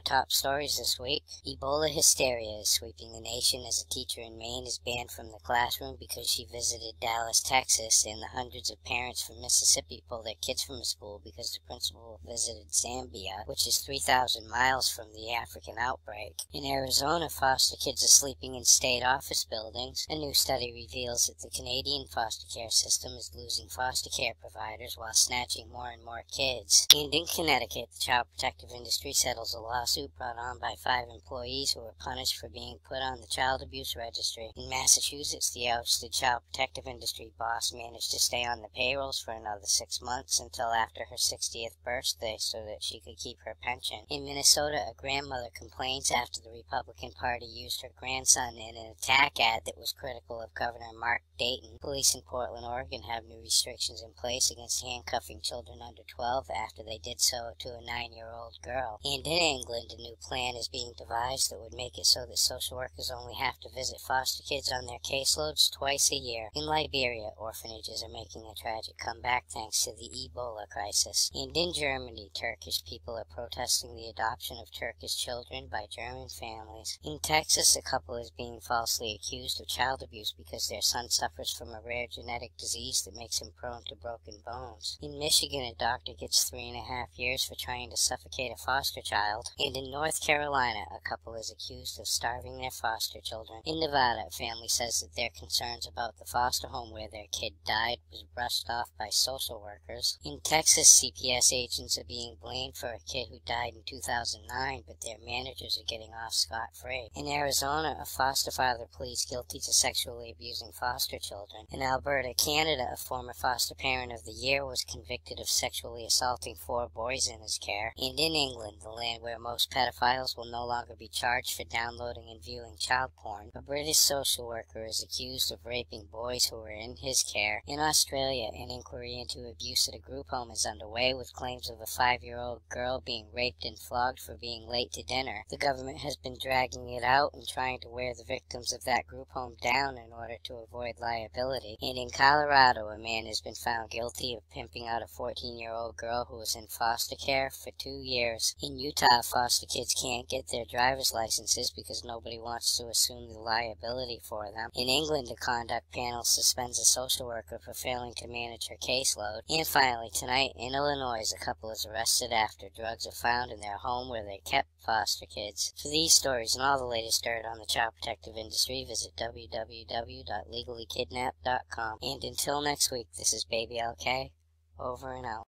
top stories this week. Ebola hysteria is sweeping the nation as a teacher in Maine is banned from the classroom because she visited Dallas, Texas, and the hundreds of parents from Mississippi pulled their kids from the school because the principal visited Zambia, which is 3,000 miles from the African outbreak. In Arizona, foster kids are sleeping in state office buildings. A new study reveals that the Canadian foster care system is losing foster care providers while snatching more and more kids. And in Connecticut, the child protective industry settles a lawsuit brought on by 5 employees who were punished for being put on the child abuse registry. In Massachusetts, the ousted child protective industry boss managed to stay on the payrolls for another 6 months until after her 60th birthday so that she could keep her pension. In Minnesota, a grandmother complains after the Republican Party used her grandson in an attack ad that was critical of Governor Mark Dayton. Police in Portland, Oregon have new restrictions in place against handcuffing children under 12 after they did so to a 9-year-old girl. And in England, a new plan is being devised that would make it so that social workers only have to visit foster kids on their caseloads twice a year. In Liberia, orphanages are making a tragic comeback thanks to the Ebola crisis. And in Germany, Turkish people are protesting the adoption of Turkish children by German families. In Texas, a couple is being falsely accused of child abuse because their son suffers from a rare genetic disease that makes him prone to broken bones. In Michigan, a doctor gets 3.5 years for trying to suffocate a foster child. And in North Carolina, a couple is accused of starving their foster children. In Nevada, a family says that their concerns about the foster home where their kid died was brushed off by social workers. In Texas, CPS agents are being blamed for a kid who died in 2009, but their managers are getting off scot-free. In Arizona, a foster father pleads guilty to sexually abusing foster children. In Alberta, Canada, a former foster parent of the year was convicted of sexually assaulting 4 boys in his care. And in England, the land where most pedophiles will no longer be charged for downloading and viewing child porn, a British social worker is accused of raping boys who were in his care. In Australia, an inquiry into abuse at a group home is underway with claims of a 5-year-old girl being raped and flogged for being late to dinner. The government has been dragging it out and trying to wear the victims of that group home down in order to avoid liability. And in Colorado, a man has been found guilty of pimping out a 14-year-old girl who was in foster care for 2 years. In Utah, foster kids can't get their driver's licenses because nobody wants to assume the liability for them. In England, a conduct panel suspends a social worker for failing to manage her caseload. And finally, tonight in Illinois, a couple is arrested after drugs are found in their home where they kept foster kids. For these stories and all the latest dirt on the child protective industry, visit www.legallykidnapped.com. And until next week, this is Baby LK, over and out.